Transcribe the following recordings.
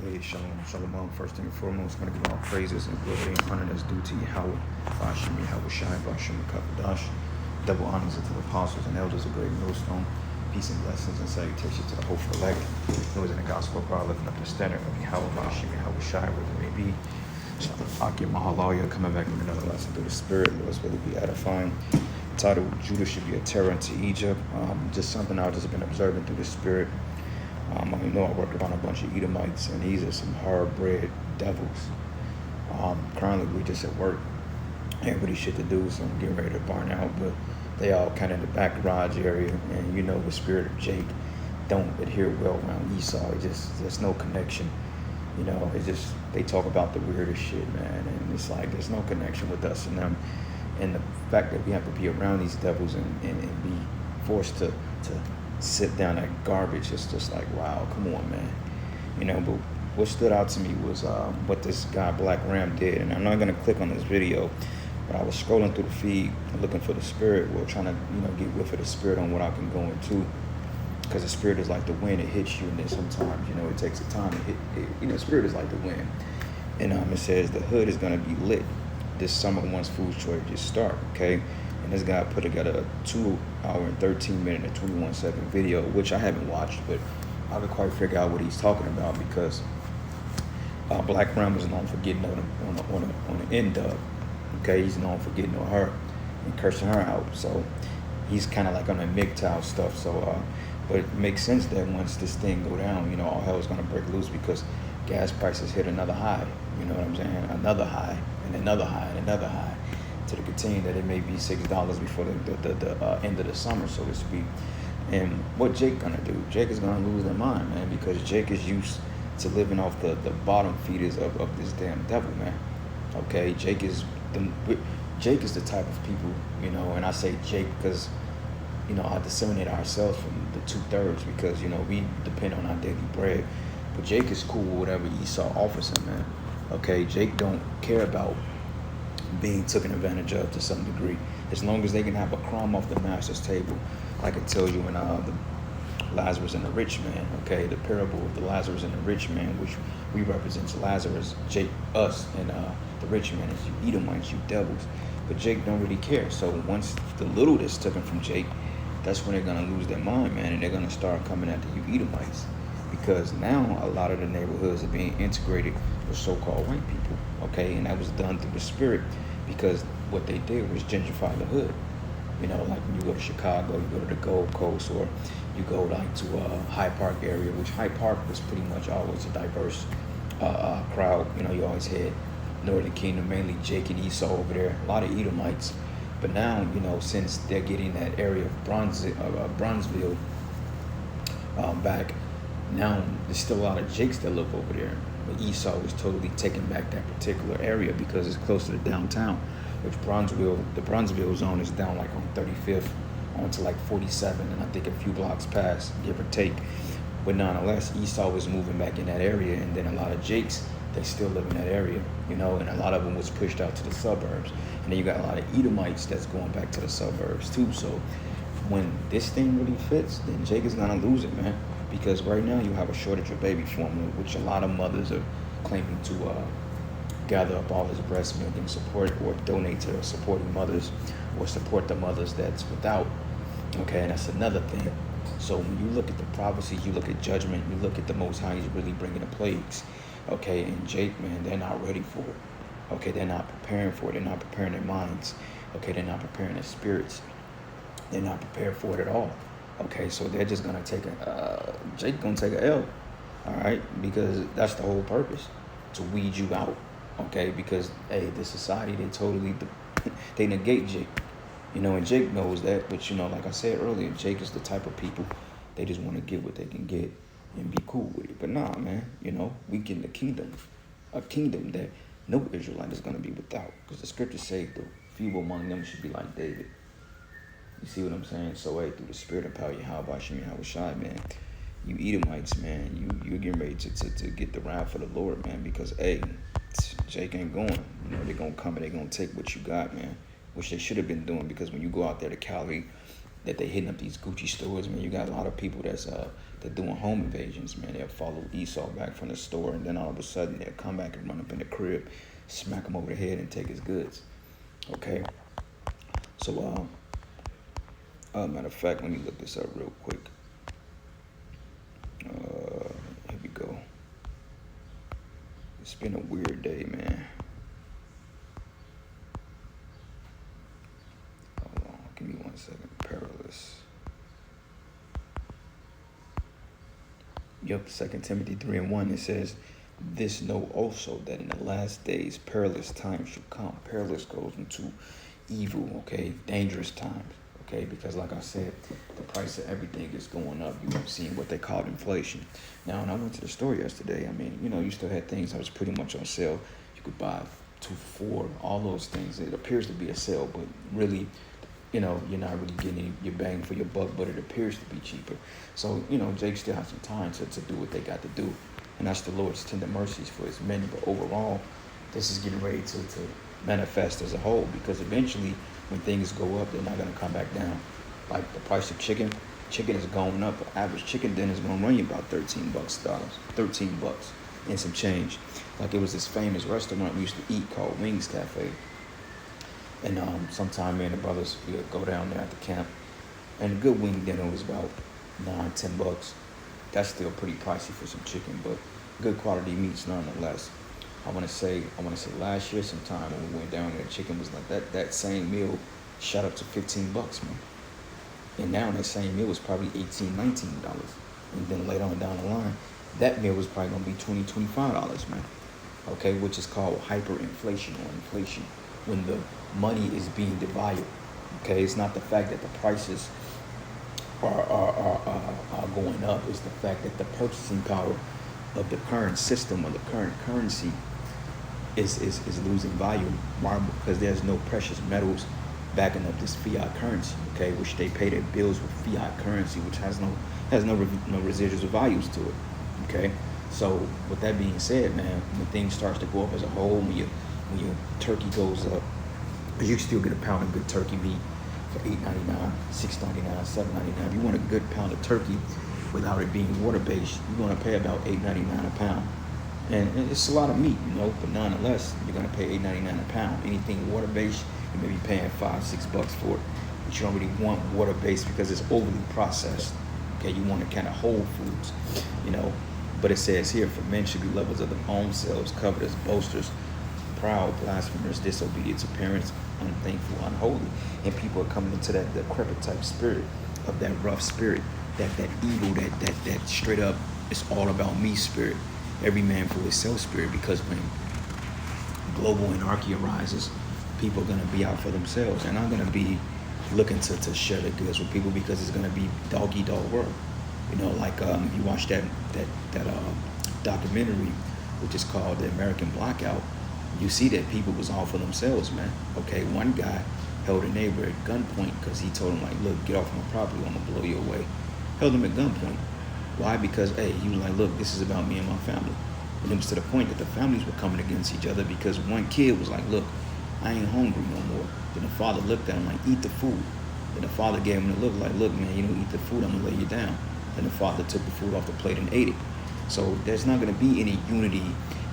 Hey, shalom, shalom. First thing and foremost, I'm going to give all praises and glory and honor that's due to Yahweh, Bashim, Yahweh Shai, Bashim, Kapadash. Double honors to the apostles and elders of Great Millstone. Peace and blessings and salutations to the hopeful elect. Those in the gospel of God lifting up the standard of Yahweh, Bashim, Yahweh Shai, wherever it may be. Akim Mahalaya coming back with another lesson through the Spirit. Lord's will be edifying. Title, Judah should be a terror unto Egypt. Just something I've just been observing through the Spirit. I know I work around a bunch of Edomites, and these are some hard-bred devils. Currently, we just at work. Ain't really shit to do, so I'm getting ready to burn out. But they all kind of in the back garage area, and you know the spirit of Jake don't adhere well around Esau. There's no connection. You know, they talk about the weirdest shit, man, and it's like there's no connection with us and them. And the fact that we have to be around these devils and be forced to sit down that garbage, it's just like, wow, come on, man. You know, but what stood out to me was what this guy Black Ram did. And I'm not going to click on this video, but I was scrolling through the feed looking for the spirit, trying to, get whiff of the spirit on what I can go into. Because the spirit is like the wind, it hits you, and then sometimes, it takes a time to hit it. The spirit is like the wind. And it says the hood is going to be lit this summer once Food Shortages start, okay? And this guy put together a 2 hour and 13 minute and 21 second video, which I haven't watched, but I haven't quite figured out what he's talking about, because Black Ram was known for getting on an N-dub, okay? He's known for getting on her and cursing her out. So he's kind of like on the MGTOW stuff. So, but it makes sense that once this thing go down, all hell is going to break loose, because gas prices hit another high. You know what I'm saying? Another high and another high and another high, to the continue that it may be $6 before the end of the summer, so to speak. And what Jake gonna do? Jake is gonna lose their mind, man, because Jake is used to living off the bottom feeders of this damn devil, man. Okay, Jake is the type of people, and I say Jake because, I disseminate ourselves from the 2/3, because, we depend on our daily bread. But Jake is cool with whatever Esau offers him, man. Okay, Jake don't care about being taken advantage of to some degree, as long as they can have a crumb off the master's table. Like it tells you in the Lazarus and the rich man, okay, the parable of the Lazarus and the rich man, which we represents Lazarus, Jake, us, and the rich man is you Edomites, you devils. But Jake don't really care. So once the little that's taken from Jake, that's when they're gonna lose their mind, man, and they're gonna start coming after you Edomites, because now a lot of the neighborhoods are being integrated with so-called white people, okay, and that was done through the spirit, because what they did was gentrify the hood. Like when you go to Chicago, you go to the Gold Coast, or you go like to Hyde Park area, which Hyde Park was pretty much always a diverse crowd. You always had Northern Kingdom, mainly Jake and Esau over there, a lot of Edomites. But now, since they're getting that area of Bronzeville back, now there's still a lot of Jakes that live over there. But Esau was totally taking back that particular area because it's close to the downtown, which the Bronzeville zone is down like on 35th onto like 47, and I think a few blocks past, give or take. But nonetheless, Esau was moving back in that area, and then a lot of Jakes, they still live in that area, and a lot of them was pushed out to the suburbs. And then you got a lot of Edomites that's going back to the suburbs too. So when this thing really fits, then Jake is gonna lose it, man. Because right now you have a shortage of baby formula, which a lot of mothers are claiming to gather up all this breast milk and support, or donate to supporting mothers, or support the mothers that's without. Okay, and that's another thing. So when you look at the prophecies, you look at judgment, you look at the Most High, he's really bringing the plagues. Okay, and Jake, man, they're not ready for it. Okay, they're not preparing for it. They're not preparing their minds. Okay, they're not preparing their spirits. They're not prepared for it at all. Okay, so they're just gonna Jake gonna take a L, all right? Because that's the whole purpose, to weed you out, okay? Because hey, the society, they negate Jake, and Jake knows that. But like I said earlier, Jake is the type of people, they just want to get what they can get and be cool with it. But nah, man, we get the kingdom, a kingdom that no Israelite is gonna be without, because the scriptures say the feeble among them should be like David. You see what I'm saying? So, hey, through the spirit and power, Yahweh Hashem, Yahweh Shai, man, you Edomites, man, you're getting ready to get the wrath of the Lord, man, because, hey, Jake ain't going. They're going to come and they're going to take what you got, man, which they should have been doing, because when you go out there to Cali, that they hitting up these Gucci stores, man. You got a lot of people that doing home invasions, man. They'll follow Esau back from the store, and then all of a sudden they'll come back and run up in the crib, smack him over the head, and take his goods. Okay. So, matter of fact, let me look this up real quick. Here we go. It's been a weird day, man. Hold on, give me 1 second. Perilous. Yep, 2 Timothy 3:1, it says, "This know also that in the last days perilous times shall come." Perilous goes into evil, okay? Dangerous times, okay? Because like I said, the price of everything is going up. You've seen what they called inflation. Now, when I went to the store yesterday, I mean, you still had things that was pretty much on sale. You could buy 2 for $4, all those things. It appears to be a sale, but really, you're not really getting your bang for your buck, but it appears to be cheaper. So, Jake still has some time to do what they got to do. And that's the Lord's tender mercies for his many. But overall, this is getting ready to manifest as a whole, because eventually when things go up, they're not going to come back down. Like the price of chicken is going up. An average chicken dinner is going to run you about $13 and some change. Like it was this famous restaurant we used to eat called Wings Cafe. And sometime me and the brothers would go down there at the camp, and a good wing dinner was about $9-10. That's still pretty pricey for some chicken, but good quality meats nonetheless. I want to say last year sometime when we went down there, chicken was like that same meal shot up to $15, man. And now that same meal was probably $18-19. And then later on down the line, that meal was probably gonna be $20-25, man. Okay, which is called hyperinflation or inflation, when the money is being devalued. Okay, it's not the fact that the prices are going up. It's the fact that the purchasing power of the current system or the current currency is losing value. Why? Because there's no precious metals backing up this fiat currency. Okay, which they pay their bills with fiat currency, which has no residuals or values to it. Okay, so with that being said, man, when things starts to go up as a whole, when your turkey goes up, you can still get a pound of good turkey meat for $8.99, $6.99, $7.99. If you want a good pound of turkey without it being water-based, you're going to pay about $8.99 a pound. And it's a lot of meat, but nonetheless, you're going to pay $8.99 a pound. Anything water-based, you may be paying $5-6 for it. But you don't really want water-based because it's overly processed. Okay, you want to kind of whole foods, But it says here, for men should be lovers of their own selves, covetous, boasters, proud, blasphemers, disobedient to parents, unthankful, unholy. And people are coming into that decrepit type spirit, of that rough spirit, that evil, that straight up, it's all about me spirit. Every man for himself spirit, because when global anarchy arises, people are going to be out for themselves. And I'm going to be looking to share the goods with people, because it's going to be dog-eat-dog world. Like if you watch that documentary, which is called The American Blackout, you see that people was all for themselves, man. Okay, one guy held a neighbor at gunpoint because he told him, like, look, get off my property, I'm going to blow you away. Held him at gunpoint. Why? Because, hey, he was like, look, this is about me and my family. And it was to the point that the families were coming against each other, because one kid was like, look, I ain't hungry no more. Then the father looked at him like, eat the food. Then the father gave him the look like, look, man, you don't eat the food, I'm going to lay you down. Then the father took the food off the plate and ate it. So there's not going to be any unity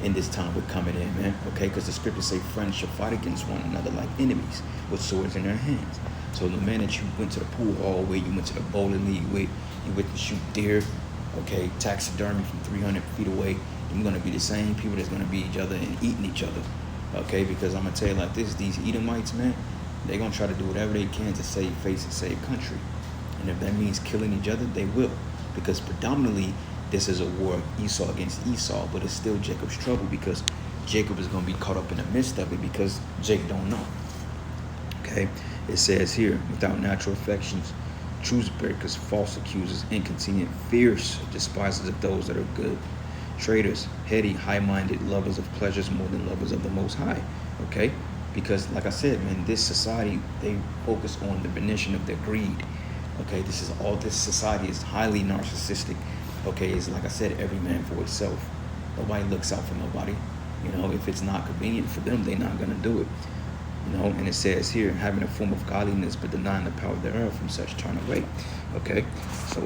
in this time we're coming in, man. Okay, because the scriptures say friends shall fight against one another like enemies with swords in their hands. So the man that you went to the pool hall with, you went to the bowling league with, you went to shoot deer, okay, taxidermy from 300 feet away, you're going to be the same people that's going to be each other and eating each other. Okay, because I'm going to tell you like this, these Edomites, man, they're going to try to do whatever they can to save face and save country. And if that means killing each other, they will. Because predominantly, this is a war of Esau against Esau, but it's still Jacob's trouble, because Jacob is going to be caught up in the midst of it, because Jacob don't know. Okay, it says here, without natural affections, truce breakers, false accusers, inconvenient, fierce, despisers of those that are good, traitors, heady, high-minded, lovers of pleasures more than lovers of the Most High. Okay, because like I said, man, this society, they focus on the definition of their greed. Okay, this society is highly narcissistic. Okay, it's like I said, every man for itself. Nobody looks out for nobody. If it's not convenient for them, they're not going to do it. You know, and it says here, having a form of godliness, but denying the power thereof, from such turn away. Okay, so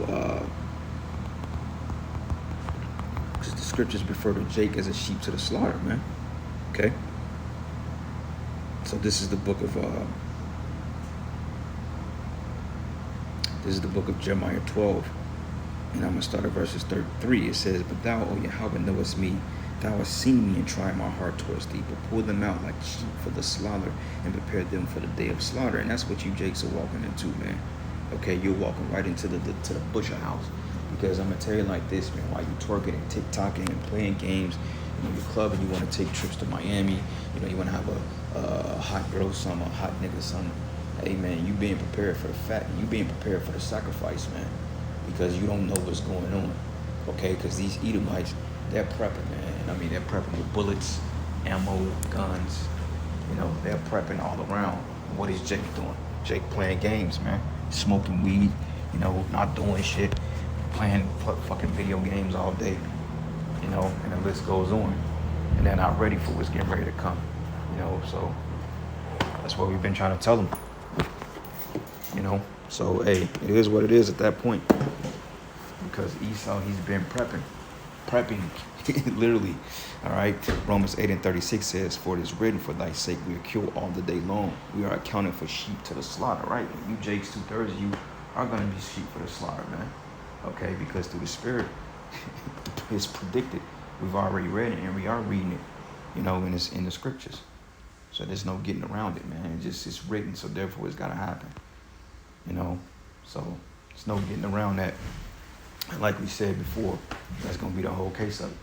because the scriptures refer to Jake as a sheep to the slaughter, man. Okay, so this is the book of Jeremiah 12, and I'm gonna start at verses 33. It says, "But thou, O Yahweh, knowest me. Thou hast seen me and tried my heart towards thee, but pull them out like sheep for the slaughter, and prepare them for the day of slaughter." And that's what you Jakes are walking into, man. Okay, you're walking right into the butcher house. Because I'm gonna tell you like this, man, while you twerking and TikToking and playing games, you know, you're clubbing, you wanna take trips to Miami, you know, you wanna have a hot girl summer, a hot nigga summer. Hey man, you being prepared for the fact, you being prepared for the sacrifice, man. Because you don't know what's going on. Okay, because these Edomites, they're prepping, man. I mean, they're prepping with bullets, ammo, guns. You know, they're prepping all around. What is Jake doing? Jake playing games, man. Smoking weed, you know, not doing shit. Playing fucking video games all day. You know, and the list goes on. And they're not ready for what's getting ready to come. You know, so that's what we've been trying to tell them. You know, so hey, it is what it is at that point. Because Esau, he's been prepping, literally. All right. Romans 8:36 says, "For it is written, for thy sake we are killed all the day long. We are accounted for sheep to the slaughter." Right? You Jakes, 2/3 of you are gonna be sheep for the slaughter, man. Okay, because through the Spirit, it's predicted. We've already read it, and we are reading it. You know, and it's in the scriptures. So there's no getting around it, man. It's written, so therefore it's gotta happen. You know, so there's no getting around that. And like we said before, that's gonna be the whole case of it.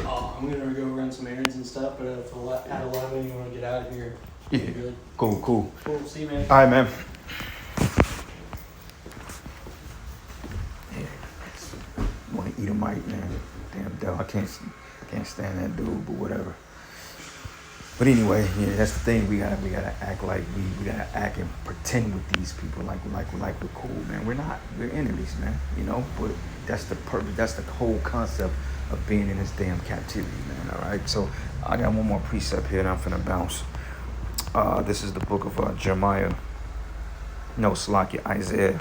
I'm gonna go run some errands and stuff, but at 11 you wanna get out of here? Yeah. Good. Cool. Cool. See you, man. All right, man. Yeah. You wanna eat a mite, man? Damn, Dell, I can't stand that dude, but whatever. But anyway, yeah, that's the thing. We gotta act like we gotta act and pretend with these people like we're cool, man. We're not. We're enemies, man. You know. But that's the purpose. That's the whole concept of being in this damn captivity, man. All right. So I got one more precept here, and I'm finna bounce. This is the book of Jeremiah. No, Salakia, Isaiah,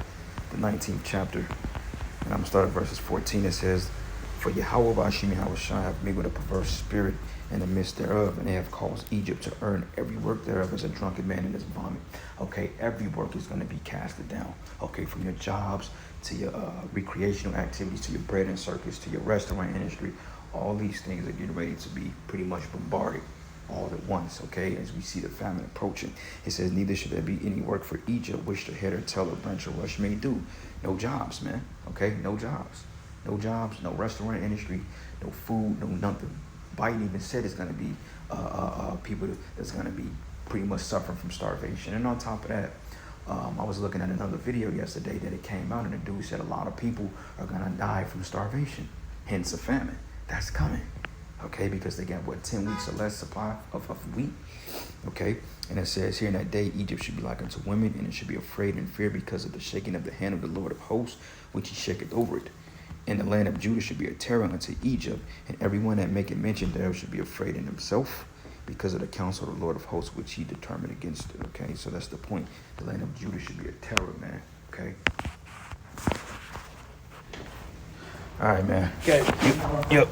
the 19th chapter, and I'm gonna start at verses 14. It says, "For Yahweh Bashim Yahweh Shai have mingled a perverse spirit in the midst thereof, and they have caused Egypt to earn every work thereof as a drunken man in his vomit." Okay, every work is going to be casted down. Okay, from your jobs to your recreational activities, to your bread and circus, to your restaurant industry, all these things are getting ready to be pretty much bombarded all at once. Okay, as we see the famine approaching, it says, "Neither should there be any work for Egypt, which the head or tail or branch or rush may do." No jobs, man. Okay, no jobs. No jobs, no restaurant industry, no food, no nothing. Biden even said it's going to be people that's going to be pretty much suffering from starvation. And on top of that, I was looking at another video yesterday that it came out, and the dude said a lot of people are going to die from starvation, hence a famine. That's coming, okay, because they got, 10 weeks or less supply of wheat, okay? And it says here, "In that day, Egypt should be like unto women, and it should be afraid and fear because of the shaking of the hand of the Lord of hosts, which he shaketh over it. And the land of Judah should be a terror unto Egypt, and everyone that maketh mention thereof should be afraid in himself because of the counsel of the Lord of hosts, which he determined against it." Okay, so that's the point. The land of Judah should be a terror, man. Okay. All right, man. Okay. Yep.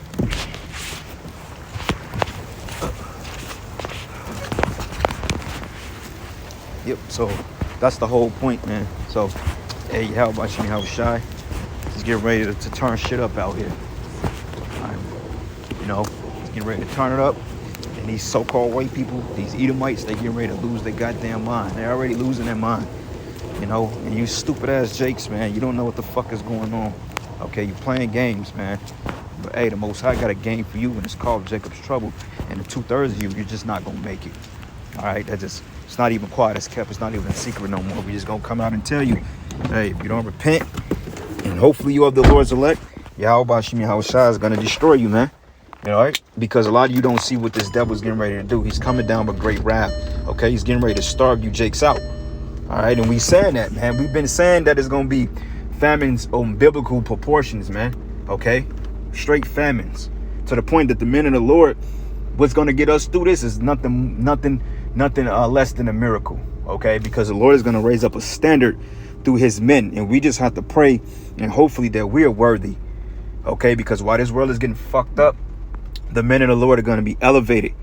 Yep. So that's the whole point, man. So, hey, how about you? How shy? He's getting ready to turn shit up out here. You know, he's getting ready to turn it up. And these so-called white people, these Edomites, they getting ready to lose their goddamn mind. They're already losing their mind. You know, and you stupid ass Jakes, man, you don't know what the fuck is going on. Okay, you playing games, man. But hey, the Most High got a game for you, and it's called Jacob's Trouble. And the 2/3 of you, you're just not gonna make it. All right, it's not even quiet as kept. It's not even a secret no more. We just gonna come out and tell you, hey, if you don't repent, and hopefully you are the Lord's elect, Yahweh Bashim Yahweh Shai is gonna destroy you, man. You know, right? Because a lot of you don't see what this devil's getting ready to do. He's coming down with great wrath. Okay, he's getting ready to starve you Jakes out. All right, and we saying that, man. We've been saying that it's gonna be famines on biblical proportions, man. Okay, straight famines, to the point that the men of the Lord, what's gonna get us through this is nothing nothing less than a miracle, okay? Because the Lord is going to raise up a standard through his men, and we just have to pray and hopefully that we are worthy, okay? Because while this world is getting fucked up, the men of the Lord are going to be elevated,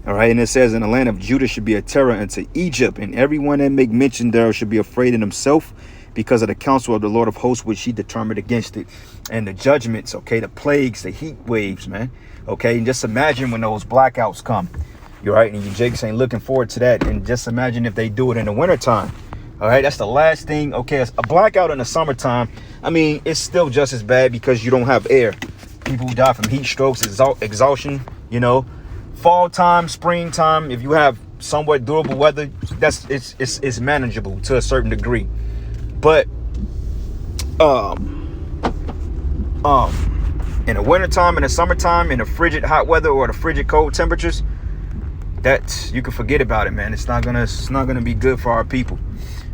all right? And it says, in the land of Judah should be a terror unto Egypt, and everyone that make mention thereof should be afraid in himself, because of the counsel of the Lord of hosts, which he determined against it. And the judgments, okay, the plagues, the heat waves, man, okay? And just imagine when those blackouts come, you're right, and you Jakes ain't looking forward to that. And just imagine if they do it in the wintertime, all right? That's the last thing, okay? A blackout in the summertime, I mean, it's still just as bad because you don't have air. People who die from heat strokes, exhaustion, you know. Fall time, springtime, if you have somewhat durable weather, it's manageable to a certain degree. But in the wintertime, in the summertime, in the frigid hot weather or the frigid cold temperatures, that you can forget about it, man. It's not gonna be good for our people.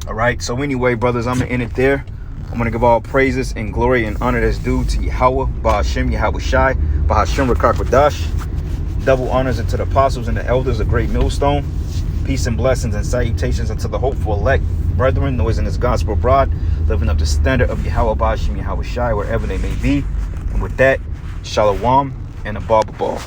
All right. So anyway, brothers, I'm gonna end it there. I'm gonna give all praises and glory and honor that's due to Yahweh, Ba'ashem, Yahweh Shai, Ba'ashem Rakakwadash. Double honors unto the apostles and the elders, a great millstone. Peace and blessings and salutations unto the hopeful elect brethren, noise in this gospel abroad, living up the standard of Yahweh Ba'ashem, Yahweh Shai, wherever they may be. And with that, Shalom and a Baba Ball.